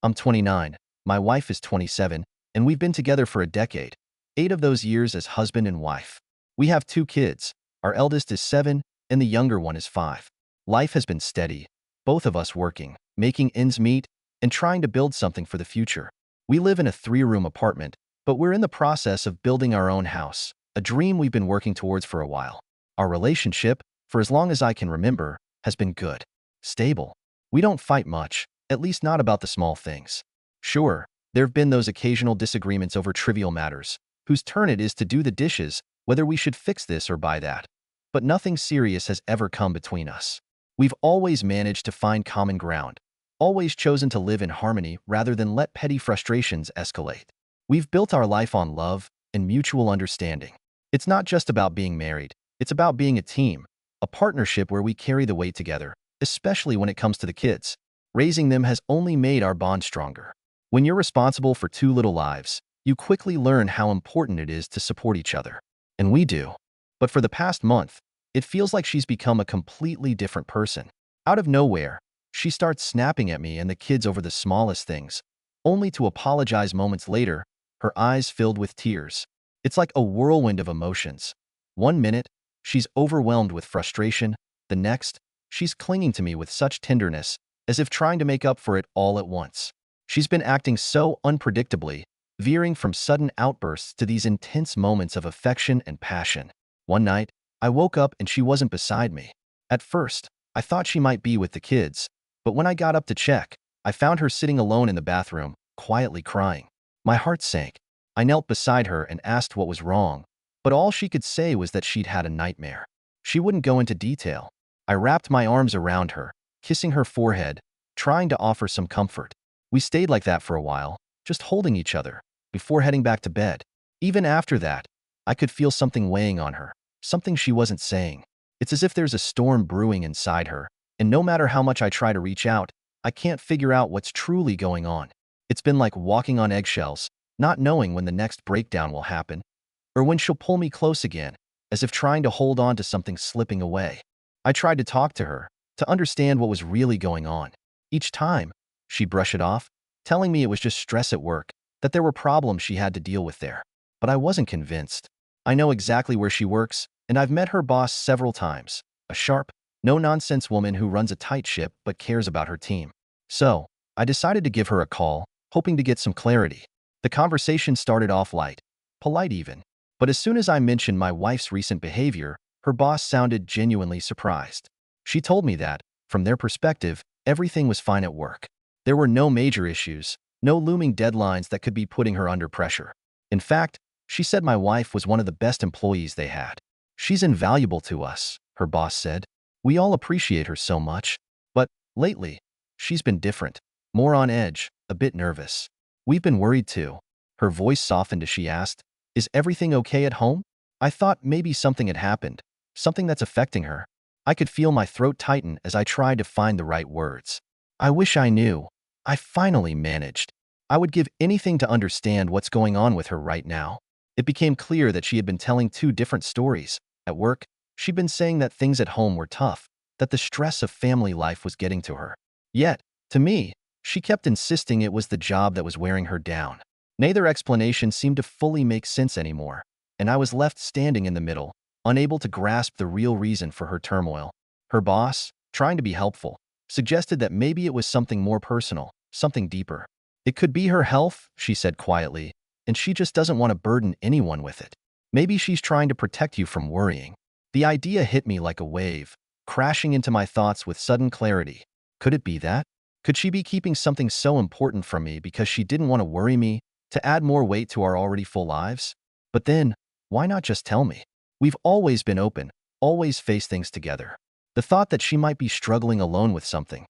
I'm 29, my wife is 27, and we've been together for a decade, 8 of those years as husband and wife. We have 2 kids. Our eldest is 7, and the younger one is 5. Life has been steady, both of us working, making ends meet, and trying to build something for the future. We live in a 3-room apartment, but we're in the process of building our own house, a dream we've been working towards for a while. Our relationship, for as long as I can remember, has been good, stable. We don't fight much, at least not about the small things. Sure, there have been those occasional disagreements over trivial matters, whose turn it is to do the dishes, whether we should fix this or buy that. But nothing serious has ever come between us. We've always managed to find common ground, always chosen to live in harmony rather than let petty frustrations escalate. We've built our life on love and mutual understanding. It's not just about being married, it's about being a team, a partnership where we carry the weight together, especially when it comes to the kids. Raising them has only made our bond stronger. When you're responsible for 2 little lives, you quickly learn how important it is to support each other. And we do. But for the past month, it feels like she's become a completely different person. Out of nowhere, she starts snapping at me and the kids over the smallest things, only to apologize moments later, her eyes filled with tears. It's like a whirlwind of emotions. One minute, she's overwhelmed with frustration. The next, she's clinging to me with such tenderness, as if trying to make up for it all at once. She's been acting so unpredictably, veering from sudden outbursts to these intense moments of affection and passion. One night, I woke up and she wasn't beside me. At first, I thought she might be with the kids, but when I got up to check, I found her sitting alone in the bathroom, quietly crying. My heart sank. I knelt beside her and asked what was wrong, but all she could say was that she'd had a nightmare. She wouldn't go into detail. I wrapped my arms around her, kissing her forehead, trying to offer some comfort. We stayed like that for a while, just holding each other, before heading back to bed. Even after that, I could feel something weighing on her, something she wasn't saying. It's as if there's a storm brewing inside her, and no matter how much I try to reach out, I can't figure out what's truly going on. It's been like walking on eggshells, not knowing when the next breakdown will happen, or when she'll pull me close again, as if trying to hold on to something slipping away. I tried to talk to her, to understand what was really going on. Each time, she'd brush it off, telling me it was just stress at work, that there were problems she had to deal with there. But I wasn't convinced. I know exactly where she works, and I've met her boss several times, a sharp, no-nonsense woman who runs a tight ship but cares about her team. So, I decided to give her a call, hoping to get some clarity. The conversation started off light, polite even. But as soon as I mentioned my wife's recent behavior, her boss sounded genuinely surprised. She told me that, from their perspective, everything was fine at work. There were no major issues, no looming deadlines that could be putting her under pressure. In fact, she said my wife was one of the best employees they had. She's invaluable to us, her boss said. We all appreciate her so much. But, lately, she's been different, more on edge, a bit nervous. We've been worried too. Her voice softened as she asked, "Is everything okay at home?" I thought maybe something had happened, something that's affecting her. I could feel my throat tighten as I tried to find the right words. I wish I knew. I finally managed. I would give anything to understand what's going on with her right now. It became clear that she had been telling 2 different stories. At work, she'd been saying that things at home were tough, that the stress of family life was getting to her. Yet, to me, she kept insisting it was the job that was wearing her down. Neither explanation seemed to fully make sense anymore, and I was left standing in the middle, unable to grasp the real reason for her turmoil. Her boss, trying to be helpful, suggested that maybe it was something more personal, something deeper. It could be her health, she said quietly, and she just doesn't want to burden anyone with it. Maybe she's trying to protect you from worrying. The idea hit me like a wave, crashing into my thoughts with sudden clarity. Could it be that? Could she be keeping something so important from me because she didn't want to worry me, to add more weight to our already full lives? But then, why not just tell me? We've always been open, always faced things together. The thought that she might be struggling alone with something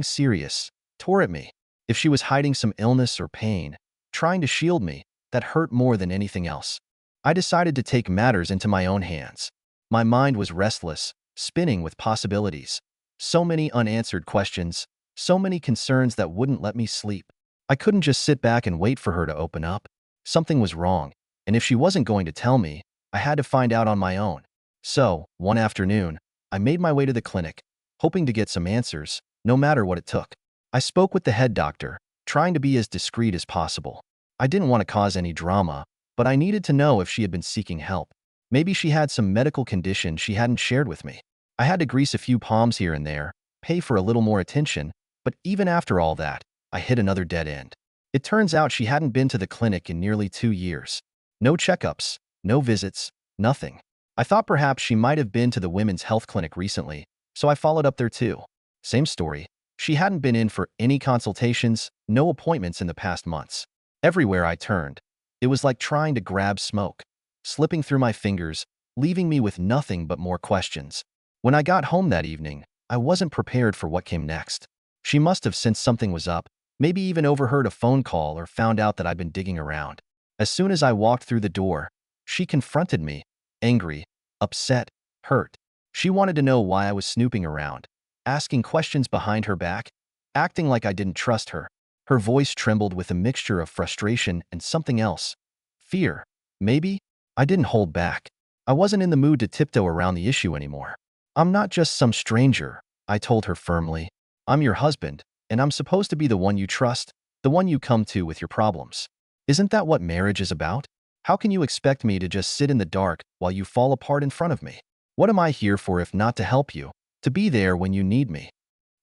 serious, tore at me. If she was hiding some illness or pain, trying to shield me, that hurt more than anything else. I decided to take matters into my own hands. My mind was restless, spinning with possibilities. So many unanswered questions, so many concerns that wouldn't let me sleep. I couldn't just sit back and wait for her to open up. Something was wrong, and if she wasn't going to tell me, I had to find out on my own. So, one afternoon, I made my way to the clinic, hoping to get some answers, no matter what it took. I spoke with the head doctor, trying to be as discreet as possible. I didn't want to cause any drama, but I needed to know if she had been seeking help. Maybe she had some medical condition she hadn't shared with me. I had to grease a few palms here and there, pay for a little more attention, but even after all that, I hit another dead end. It turns out she hadn't been to the clinic in nearly 2 years. No checkups, no visits, nothing. I thought perhaps she might have been to the women's health clinic recently, so I followed up there too. Same story. She hadn't been in for any consultations, no appointments in the past months. Everywhere I turned, it was like trying to grab smoke, slipping through my fingers, leaving me with nothing but more questions. When I got home that evening, I wasn't prepared for what came next. She must have sensed something was up, maybe even overheard a phone call or found out that I'd been digging around. As soon as I walked through the door, she confronted me, angry, upset, hurt. She wanted to know why I was snooping around, asking questions behind her back, acting like I didn't trust her. Her voice trembled with a mixture of frustration and something else. Fear. Maybe? I didn't hold back. I wasn't in the mood to tiptoe around the issue anymore. I'm not just some stranger, I told her firmly. I'm your husband, and I'm supposed to be the one you trust, the one you come to with your problems. Isn't that what marriage is about? How can you expect me to just sit in the dark while you fall apart in front of me? What am I here for if not to help you, to be there when you need me?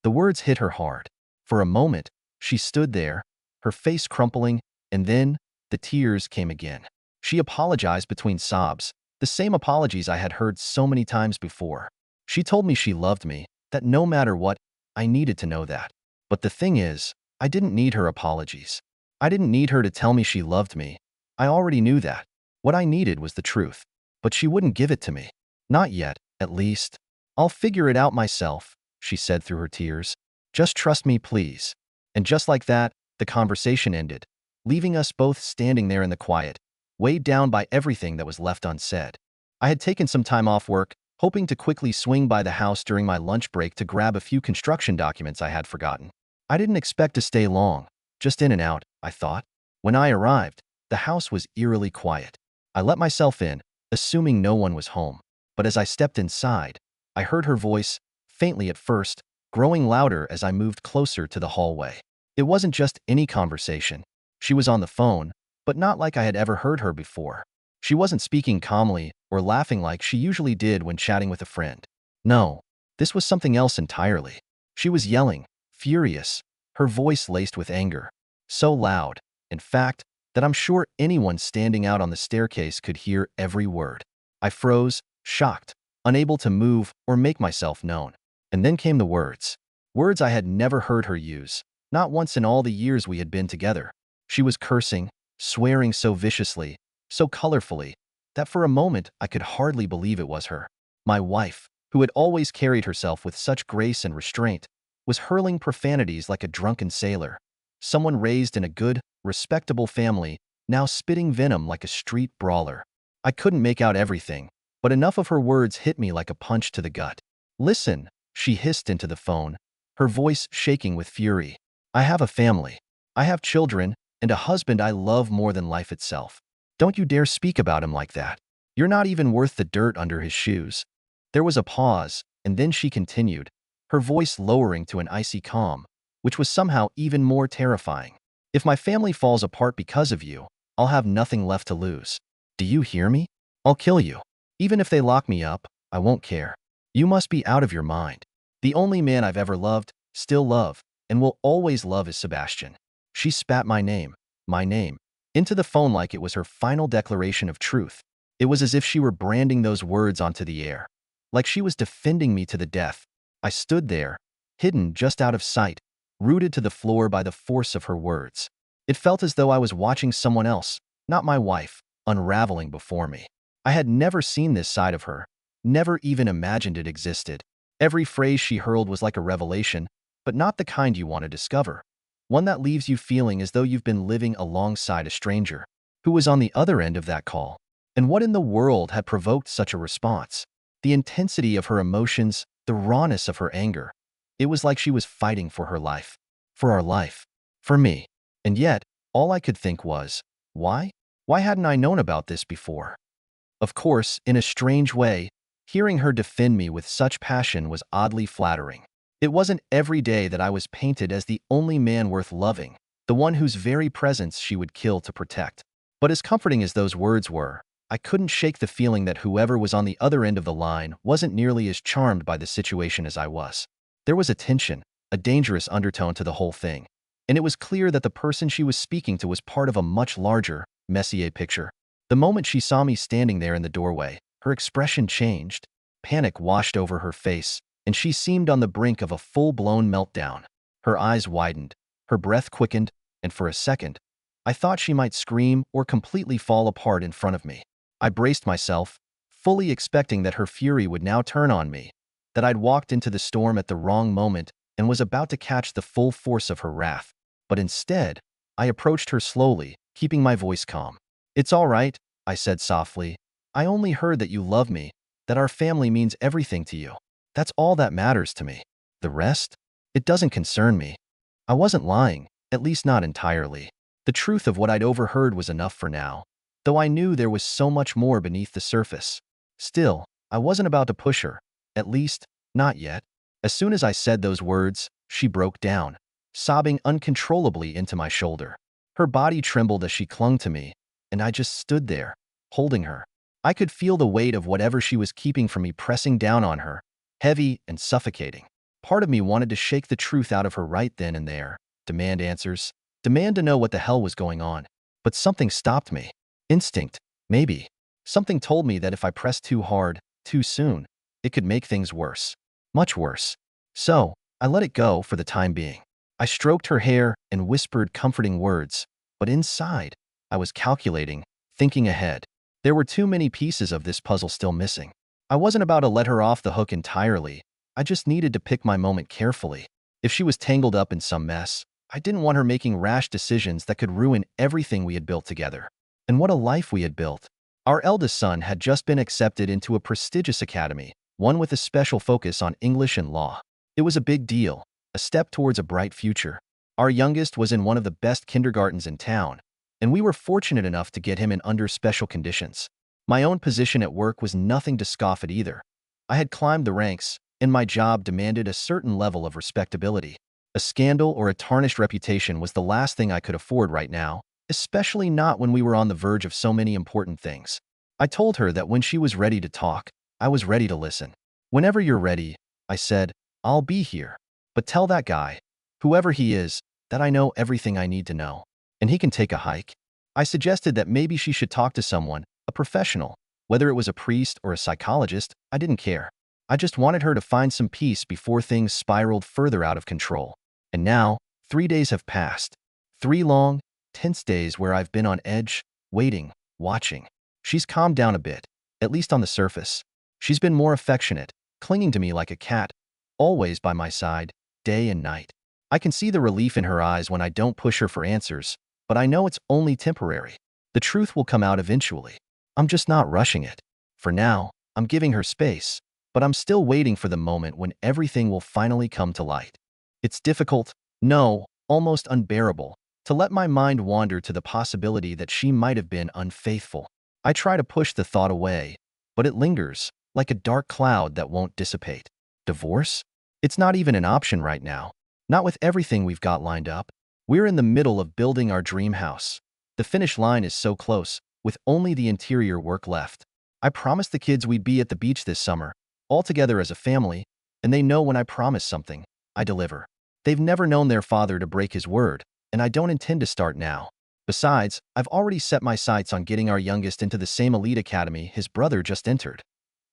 The words hit her hard. For a moment, she stood there, her face crumpling, and then the tears came again. She apologized between sobs, the same apologies I had heard so many times before. She told me she loved me, that no matter what, I needed to know that. But the thing is, I didn't need her apologies. I didn't need her to tell me she loved me. I already knew that. What I needed was the truth. But she wouldn't give it to me. Not yet, at least. I'll figure it out myself, she said through her tears. Just trust me, please. And just like that, the conversation ended, leaving us both standing there in the quiet, weighed down by everything that was left unsaid. I had taken some time off work, hoping to quickly swing by the house during my lunch break to grab a few construction documents I had forgotten. I didn't expect to stay long, just in and out, I thought. When I arrived, the house was eerily quiet. I let myself in, assuming no one was home. But as I stepped inside, I heard her voice, faintly at first, growing louder as I moved closer to the hallway. It wasn't just any conversation. She was on the phone, but not like I had ever heard her before. She wasn't speaking calmly or laughing like she usually did when chatting with a friend. No, this was something else entirely. She was yelling, furious, her voice laced with anger. So loud, in fact, that I'm sure anyone standing out on the staircase could hear every word. I froze, shocked, unable to move or make myself known. And then came the words. Words I had never heard her use, not once in all the years we had been together. She was cursing, swearing so viciously, so colorfully, that for a moment I could hardly believe it was her. My wife, who had always carried herself with such grace and restraint, was hurling profanities like a drunken sailor. Someone raised in a good, respectable family, now spitting venom like a street brawler. I couldn't make out everything, but enough of her words hit me like a punch to the gut. Listen, she hissed into the phone, her voice shaking with fury. I have a family. I have children, and a husband I love more than life itself. Don't you dare speak about him like that. You're not even worth the dirt under his shoes. There was a pause, and then she continued, her voice lowering to an icy calm, which was somehow even more terrifying. If my family falls apart because of you, I'll have nothing left to lose. Do you hear me? I'll kill you. Even if they lock me up, I won't care. You must be out of your mind. The only man I've ever loved, still love, and will always love is Sebastian. She spat my name, into the phone like it was her final declaration of truth. It was as if she were branding those words onto the air, like she was defending me to the death. I stood there, hidden just out of sight, rooted to the floor by the force of her words. It felt as though I was watching someone else, not my wife, unraveling before me. I had never seen this side of her, never even imagined it existed. Every phrase she hurled was like a revelation, but not the kind you want to discover. One that leaves you feeling as though you've been living alongside a stranger. Who was on the other end of that call? And what in the world had provoked such a response? The intensity of her emotions, the rawness of her anger. It was like she was fighting for her life. For our life. For me. And yet, all I could think was, why? Why hadn't I known about this before? Of course, in a strange way, hearing her defend me with such passion was oddly flattering. It wasn't every day that I was painted as the only man worth loving, the one whose very presence she would kill to protect. But as comforting as those words were, I couldn't shake the feeling that whoever was on the other end of the line wasn't nearly as charmed by the situation as I was. There was a tension, a dangerous undertone to the whole thing, and it was clear that the person she was speaking to was part of a much larger, messier picture. The moment she saw me standing there in the doorway, her expression changed. Panic washed over her face, and she seemed on the brink of a full-blown meltdown. Her eyes widened, her breath quickened, and for a second, I thought she might scream or completely fall apart in front of me. I braced myself, fully expecting that her fury would now turn on me, that I'd walked into the storm at the wrong moment and was about to catch the full force of her wrath. But instead, I approached her slowly, keeping my voice calm. "It's all right," I said softly. "I only heard that you love me, that our family means everything to you. That's all that matters to me. The rest? It doesn't concern me." I wasn't lying, at least not entirely. The truth of what I'd overheard was enough for now, though I knew there was so much more beneath the surface. Still, I wasn't about to push her, at least, not yet. As soon as I said those words, she broke down, sobbing uncontrollably into my shoulder. Her body trembled as she clung to me, and I just stood there, holding her. I could feel the weight of whatever she was keeping from me pressing down on her, heavy and suffocating. Part of me wanted to shake the truth out of her right then and there, demand answers, demand to know what the hell was going on. But something stopped me. Instinct, maybe. Something told me that if I pressed too hard, too soon, it could make things worse. Much worse. So, I let it go for the time being. I stroked her hair and whispered comforting words, but inside, I was calculating, thinking ahead. There were too many pieces of this puzzle still missing. I wasn't about to let her off the hook entirely. I just needed to pick my moment carefully. If she was tangled up in some mess, I didn't want her making rash decisions that could ruin everything we had built together. And what a life we had built. Our eldest son had just been accepted into a prestigious academy, one with a special focus on English and law. It was a big deal, a step towards a bright future. Our youngest was in one of the best kindergartens in town, and we were fortunate enough to get him in under special conditions. My own position at work was nothing to scoff at either. I had climbed the ranks, and my job demanded a certain level of respectability. A scandal or a tarnished reputation was the last thing I could afford right now, especially not when we were on the verge of so many important things. I told her that when she was ready to talk, I was ready to listen. "Whenever you're ready," I said, "I'll be here. But tell that guy, whoever he is, that I know everything I need to know. And he can take a hike." I suggested that maybe she should talk to someone, a professional. Whether it was a priest or a psychologist, I didn't care. I just wanted her to find some peace before things spiraled further out of control. And now, 3 days have passed. 3 long, tense days where I've been on edge, waiting, watching. She's calmed down a bit, at least on the surface. She's been more affectionate, clinging to me like a cat, always by my side, day and night. I can see the relief in her eyes when I don't push her for answers, but I know it's only temporary. The truth will come out eventually. I'm just not rushing it. For now, I'm giving her space, but I'm still waiting for the moment when everything will finally come to light. It's difficult, no, almost unbearable, to let my mind wander to the possibility that she might have been unfaithful. I try to push the thought away, but it lingers, like a dark cloud that won't dissipate. Divorce? It's not even an option right now. Not with everything we've got lined up. We're in the middle of building our dream house. The finish line is so close, with only the interior work left. I promised the kids we'd be at the beach this summer, all together as a family, and they know when I promise something, I deliver. They've never known their father to break his word, and I don't intend to start now. Besides, I've already set my sights on getting our youngest into the same elite academy his brother just entered.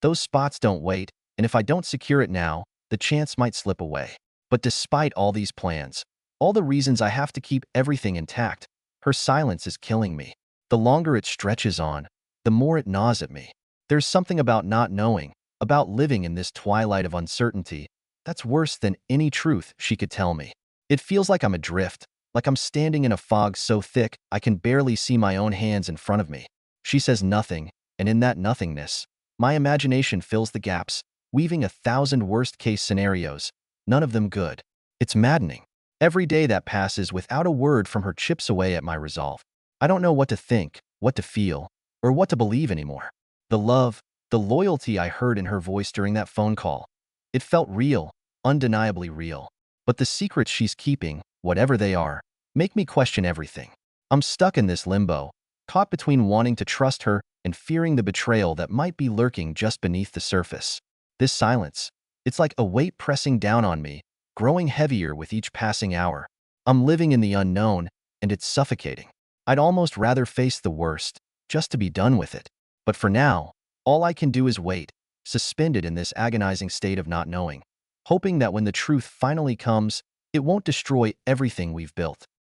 Those spots don't wait, and if I don't secure it now, the chance might slip away. But despite all these plans, all the reasons I have to keep everything intact, her silence is killing me. The longer it stretches on, the more it gnaws at me. There's something about not knowing, about living in this twilight of uncertainty, that's worse than any truth she could tell me. It feels like I'm adrift, like I'm standing in a fog so thick I can barely see my own hands in front of me. She says nothing, and in that nothingness, my imagination fills the gaps, weaving 1,000 worst-case scenarios, none of them good. It's maddening. Every day that passes without a word from her chips away at my resolve. I don't know what to think, what to feel, or what to believe anymore. The love, the loyalty I heard in her voice during that phone call, it felt real, undeniably real. But the secrets she's keeping, whatever they are, make me question everything. I'm stuck in this limbo, caught between wanting to trust her and fearing the betrayal that might be lurking just beneath the surface. This silence, it's like a weight pressing down on me, growing heavier with each passing hour. I'm living in the unknown, and it's suffocating. I'd almost rather face the worst, just to be done with it. But for now, all I can do is wait, suspended in this agonizing state of not knowing, hoping that when the truth finally comes, it won't destroy everything we've built.